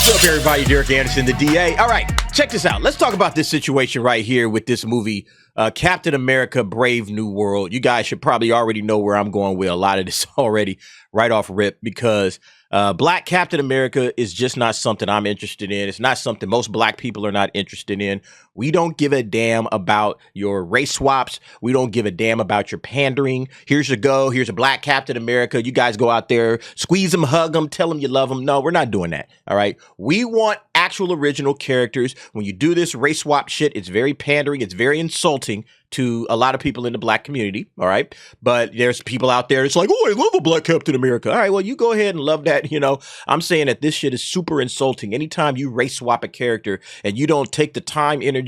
What's up, everybody? Derek Anderson, the DA. All right, check this out. Let's talk about this situation right here with this movie, Captain America: Brave New World. You guys should probably already know where I'm going with a lot of this already, right off rip, because Black Captain America is just not something I'm interested in. It's not something most Black people are not interested in. We don't give a damn about your race swaps. We don't give a damn about your pandering. Here's your go. Here's a Black Captain America. You guys go out there, squeeze them, hug them, tell them you love them. No, we're not doing that. All right. We want actual original characters. When you do this race swap shit, it's very pandering. It's very insulting to a lot of people in the Black community. All right. But there's people out there. It's like, oh, I love a Black Captain America. All right. Well, you go ahead and love that. You know, I'm saying that this shit is super insulting. Anytime you race swap a character and you don't take the time, energy,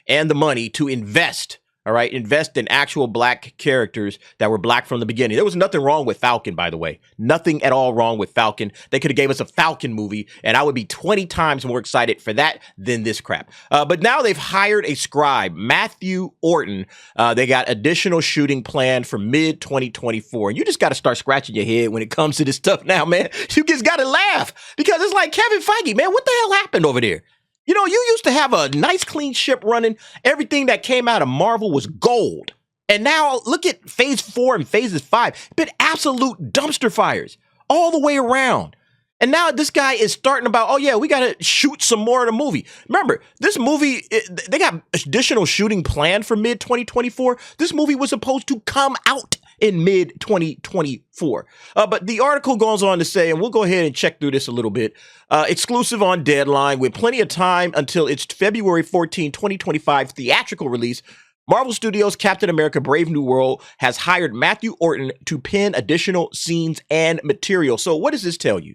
and the money to invest. All right. Invest in actual Black characters that were Black from the beginning. There was nothing wrong with Falcon, by the way. Nothing at all wrong with Falcon. They could have gave us a Falcon movie, and I would be 20 times more excited for that than this crap. But now they've hired a scribe, Matthew Orton. They got additional shooting planned for mid-2024. And you just got to start scratching your head when it comes to this stuff now, man. You just got to laugh because it's like Kevin Feige, man. What the hell happened over there? You know, you used to have a nice, clean ship running. Everything that came out of Marvel was gold. And now look at phase 4 and phases 5. Been absolute dumpster fires all the way around. And now this guy is starting about, oh, yeah, we got to shoot some more of the movie. Remember, this movie, they got additional shooting planned for mid-2024. This movie was supposed to come out in mid-2024. But the article goes on to say, and we'll go ahead and check through this a little bit, exclusive on Deadline with plenty of time until its February 14, 2025 theatrical release. Marvel Studios' Captain America: Brave New World has hired Matthew Orton to pen additional scenes and material. So what does this tell you?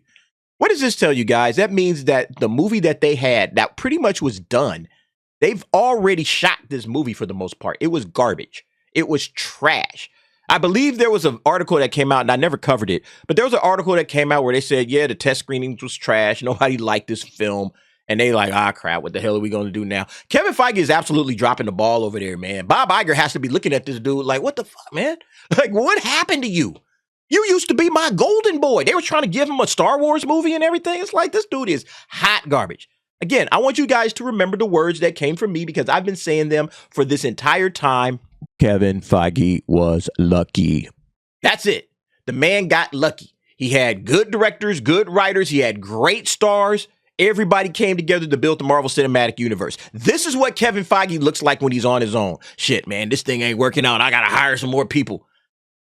What does this tell you, guys? That means that the movie that they had that pretty much was done, they've already shot this movie for the most part. It was garbage. It was trash. I believe there was an article that came out, and I never covered it, but there was an article that came out where they said, yeah, the test screenings was trash. Nobody liked this film. And they like, ah, crap, what the hell are we going to do now? Kevin Feige is absolutely dropping the ball over there, man. Bob Iger has to be looking at this dude like, what the fuck, man? Like, what happened to you? You used to be my golden boy. They were trying to give him a Star Wars movie and everything. It's like, this dude is hot garbage. Again, I want you guys to remember the words that came from me because I've been saying them for this entire time. Kevin Feige was lucky. That's it. The man got lucky. He had good directors, good writers. He had great stars. Everybody came together to build the Marvel Cinematic Universe. This is what Kevin Feige looks like when he's on his own. Shit, man, this thing ain't working out. I got to hire some more people.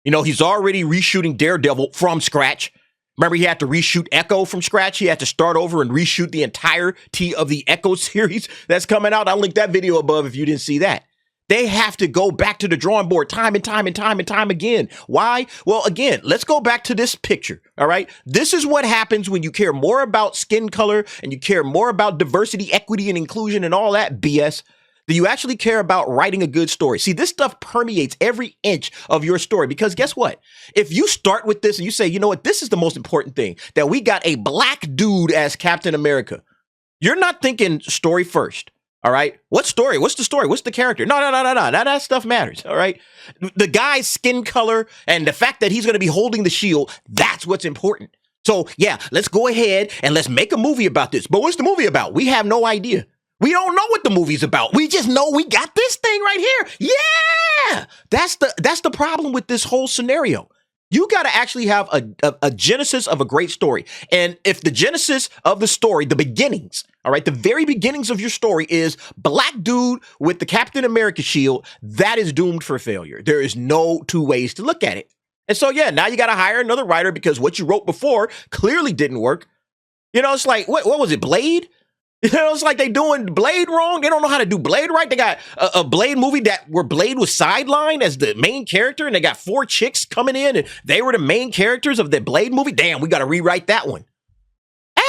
You know, he's already reshooting Daredevil from scratch. Remember, he had to reshoot Echo from scratch. He had to start over and reshoot the entirety of the Echo series that's coming out. I'll link that video above if you didn't see that. They have to go back to the drawing board time and time and time and time again. Why? Well, again, let's go back to this picture. All right. This is what happens when you care more about skin color and you care more about diversity, equity, and inclusion and all that BS. Do you actually care about writing a good story? See, this stuff permeates every inch of your story because guess what? If you start with this and you say, you know what, this is the most important thing, that we got a Black dude as Captain America. You're not thinking story first. All right. What story? What's the story? What's the character? No. That stuff matters. All right. The guy's skin color and the fact that he's going to be holding the shield. That's what's important. So, yeah, let's go ahead and let's make a movie about this. But what's the movie about? We have no idea. We don't know what the movie's about. We just know we got this thing right here. Yeah. That's the problem with this whole scenario. You got to actually have a genesis of a great story. And if the genesis of the story, the beginnings, all right, the very beginnings of your story is Black dude with the Captain America shield, that is doomed for failure. There is no two ways to look at it. And so, yeah, now you got to hire another writer because what you wrote before clearly didn't work. You know, it's like, what was it, Blade? You know, it's like they doing Blade wrong. They don't know how to do Blade right. They got a Blade movie where Blade was sidelined as the main character, and they got 4 chicks coming in, and they were the main characters of the Blade movie. Damn, we got to rewrite that one.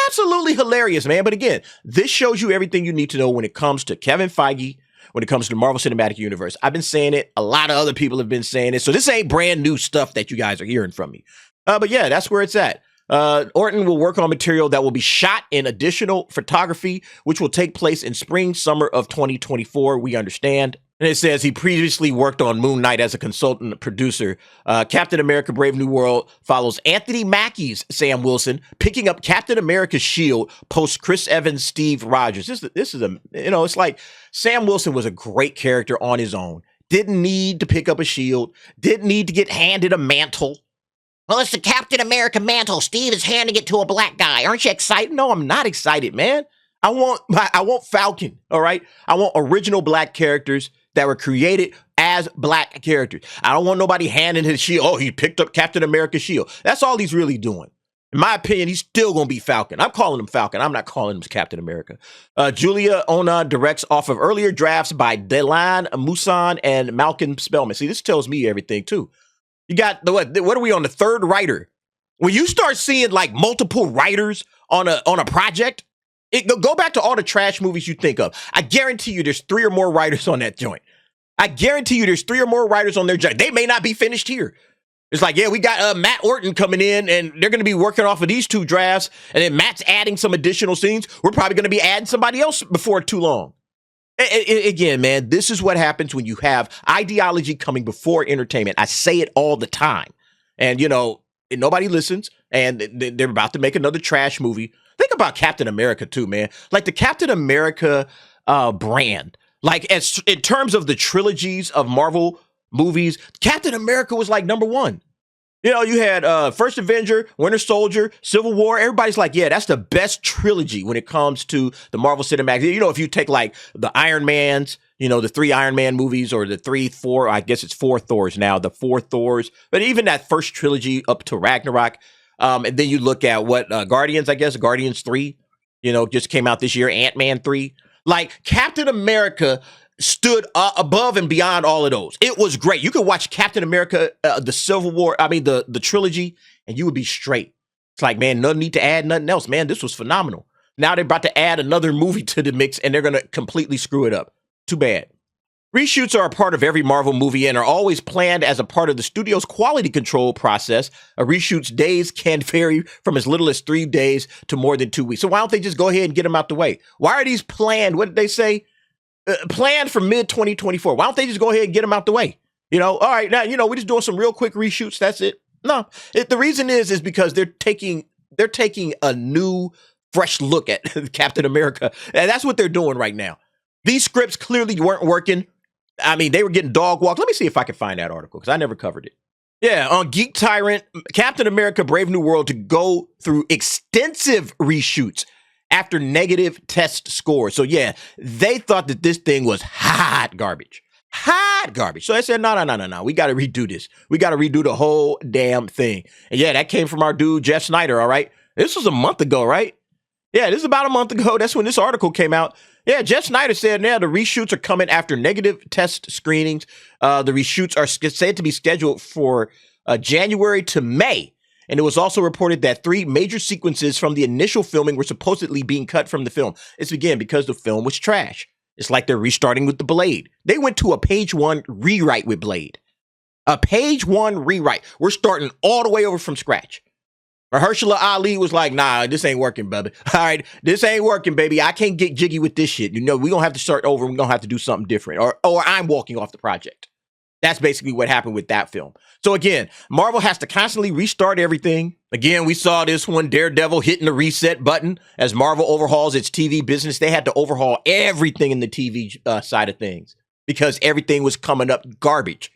Absolutely hilarious, man. But again, this shows you everything you need to know when it comes to Kevin Feige, when it comes to the Marvel Cinematic Universe. I've been saying it. A lot of other people have been saying it. So this ain't brand new stuff that you guys are hearing from me. But yeah, that's where it's at. Orton will work on material that will be shot in additional photography, which will take place in spring, summer of 2024. We understand. And it says he previously worked on Moon Knight as a consultant producer. Captain America Brave New World follows Anthony Mackie's Sam Wilson picking up Captain America's shield post Chris Evans, Steve Rogers. This is it's like Sam Wilson was a great character on his own. Didn't need to pick up a shield. Didn't need to get handed a mantle. Well, it's the Captain America mantle. Steve is handing it to a black guy. Aren't you excited? No, I'm not excited, man. I want Falcon, all right? I want original black characters that were created as black characters. I don't want nobody handing his shield. Oh, he picked up Captain America's shield. That's all he's really doing. In my opinion, he's still going to be Falcon. I'm calling him Falcon. I'm not calling him Captain America. Julia Ona directs off of earlier drafts by Delan Musan and Malcolm Spellman. See, this tells me everything, too. You got, what are we on, the third writer? When you start seeing, like, multiple writers on a project, go back to all the trash movies you think of. I guarantee you there's 3 or more writers on that joint. I guarantee you there's 3 or more writers on their joint. They may not be finished here. It's like, yeah, we got Matt Orton coming in, and they're going to be working off of these 2 drafts, and then Matt's adding some additional scenes. We're probably going to be adding somebody else before too long. Again, man, this is what happens when you have ideology coming before entertainment. I say it all the time. And, nobody listens, and they're about to make another trash movie. Think about Captain America, too, man. Like, the Captain America brand, like, in terms of the trilogies of Marvel movies, Captain America was, like, number 1. You had First Avenger, Winter Soldier, Civil War. Everybody's like, yeah, that's the best trilogy when it comes to the Marvel Cinematic. If you take, like, the Iron Mans, the 3 Iron Man movies, or the 4, I guess it's 4 Thors now, the 4 Thors. But even that first trilogy up to Ragnarok. And then you look at what Guardians, I guess, Guardians 3, just came out this year, Ant-Man 3. Like, Captain America stood above and beyond all of those. It was great. You could watch Captain America, the Civil War, the trilogy, and you would be straight. It's like, man, no need to add nothing else, man. This was phenomenal. Now they're about to add another movie to the mix, and they're going to completely screw it up. Too bad. Reshoots are a part of every Marvel movie and are always planned as a part of the studio's quality control process. A reshoot's days can vary from as little as 3 days to more than 2 weeks. So why don't they just go ahead and get them out the way? Why are these planned? What did they say? Planned for mid-2024. Why don't they just go ahead and get them out the way? All right, now, we're just doing some real quick reshoots. That's it. No, the reason is because they're taking a new, fresh look at Captain America. And that's what they're doing right now. These scripts clearly weren't working. They were getting dog walked. Let me see if I can find that article, because I never covered it. Yeah, on Geek Tyrant, Captain America Brave New World to go through extensive reshoots after negative test scores. So yeah, they thought that this thing was hot garbage. Hot garbage. So they said, no. We got to redo this. We got to redo the whole damn thing. And yeah, that came from our dude, Jeff Snyder, all right? This was a month ago, right? Yeah, this is about a month ago. That's when this article came out. Yeah, Jeff Snyder said, the reshoots are coming after negative test screenings. The reshoots are said to be scheduled for January to May. And it was also reported that 3 major sequences from the initial filming were supposedly being cut from the film. It's again because the film was trash. It's like they're restarting with the Blade. They went to a page 1 rewrite with Blade. A page 1 rewrite. We're starting all the way over from scratch. Mahershala Ali was like, nah, this ain't working, baby. All right, this ain't working, baby. I can't get jiggy with this shit. We're going to have to start over. We're going to have to do something different. Or I'm walking off the project. That's basically what happened with that film. So again, Marvel has to constantly restart everything. Again, we saw this one, Daredevil hitting the reset button as Marvel overhauls its TV business. They had to overhaul everything in the TV side of things because everything was coming up garbage.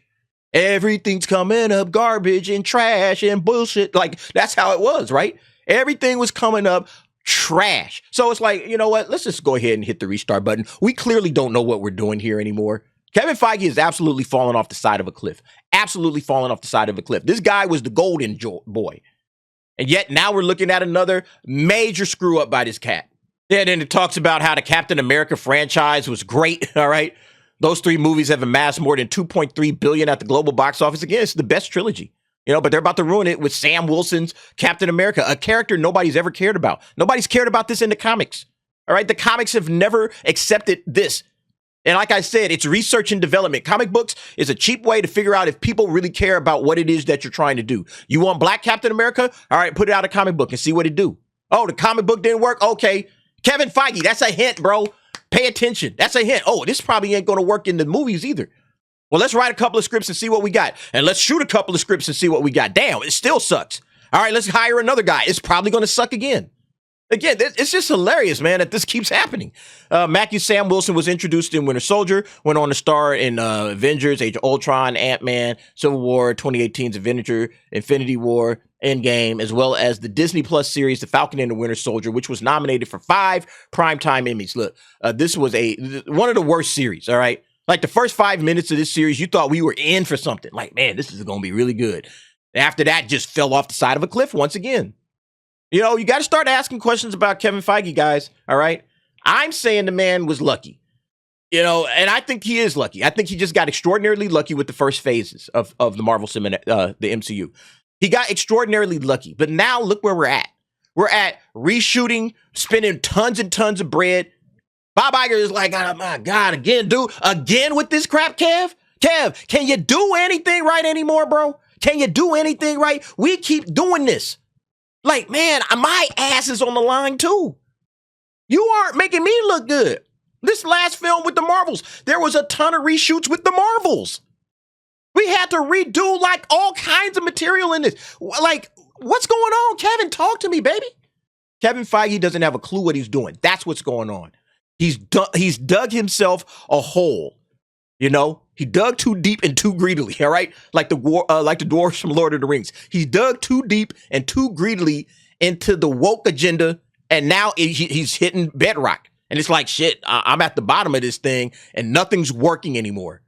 Everything's coming up garbage and trash and bullshit. Like, that's how it was, right? Everything was coming up trash. So it's like, you know what? Let's just go ahead and hit the restart button. We clearly don't know what we're doing here anymore. Kevin Feige is absolutely falling off the side of a cliff. Absolutely falling off the side of a cliff. This guy was the golden boy. And yet now we're looking at another major screw up by this cat. Yeah, then it talks about how the Captain America franchise was great, all right? Those 3 movies have amassed more than $2.3 billion at the global box office. Again, it's the best trilogy, but they're about to ruin it with Sam Wilson's Captain America, a character nobody's ever cared about. Nobody's cared about this in the comics, all right? The comics have never accepted this. And like I said, it's research and development. Comic books is a cheap way to figure out if people really care about what it is that you're trying to do. You want Black Captain America? All right, put it out a comic book and see what it do. Oh, the comic book didn't work? Okay. Kevin Feige, that's a hint, bro. Pay attention. That's a hint. Oh, this probably ain't going to work in the movies either. Well, let's write a couple of scripts and see what we got. And let's shoot a couple of scripts and see what we got. Damn, it still sucks. All right, let's hire another guy. It's probably going to suck again. Again, it's just hilarious, man, that this keeps happening. Matthew Sam Wilson was introduced in Winter Soldier, went on to star in Avengers, Age of Ultron, Ant-Man, Civil War, 2018's Avenger, Infinity War, Endgame, as well as the Disney Plus series, The Falcon and the Winter Soldier, which was nominated for 5 primetime Emmys. Look, this was one of the worst series, all right? Like the first 5 minutes of this series, you thought we were in for something. Like, man, this is going to be really good. After that, just fell off the side of a cliff once again. You know, you got to start asking questions about Kevin Feige, guys, all right? I'm saying the man was lucky, you know, and I think he is lucky. I think he just got extraordinarily lucky with the first phases of the Marvel the MCU. He got extraordinarily lucky, but now look where we're at. We're at reshooting, spending tons and tons of bread. Bob Iger is like, oh my God, again, dude, again with this crap, Kev? Kev, can you do anything right anymore, bro? Can you do anything right? We keep doing this. Like, man, my ass is on the line too. You aren't making me look good. This last film with the Marvels, there was a ton of reshoots with the Marvels. We had to redo like all kinds of material in this. Like, what's going on, Kevin? Talk to me, baby. Kevin Feige doesn't have a clue what he's doing. That's what's going on. He's dug himself a hole. You know, he dug too deep and too greedily, all right? Like the dwarves from Lord of the Rings. He dug too deep and too greedily into the woke agenda, and now he's hitting bedrock. And it's like, shit, I'm at the bottom of this thing, and nothing's working anymore.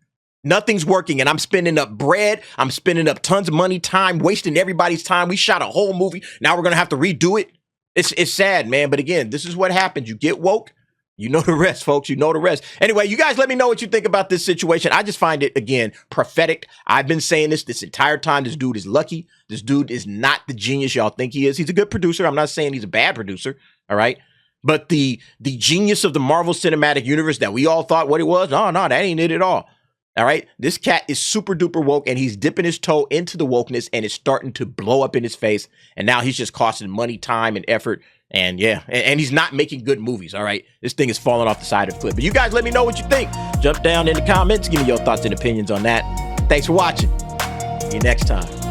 Nothing's working, and I'm spending up bread. I'm spending up tons of money, time, wasting everybody's time. We shot a whole movie. Now we're going to have to redo it. It's sad, man. But again, this is what happens. You get woke. You know the rest, folks. You know the rest. Anyway, you guys let me know what you think about this situation. I just find it, again, prophetic. I've been saying this entire time. This dude is lucky. This dude is not the genius y'all think he is. He's a good producer. I'm not saying he's a bad producer, all right? But the genius of the Marvel Cinematic Universe that we all thought what it was, no, that ain't it at all. All right? This cat is super duper woke, and he's dipping his toe into the wokeness, and it's starting to blow up in his face. And now he's just costing money, time, and effort. And yeah, and he's not making good movies, all right? This thing is falling off the side of the cliff. But you guys let me know what you think. Jump down in the comments. Give me your thoughts and opinions on that. Thanks for watching. See you next time.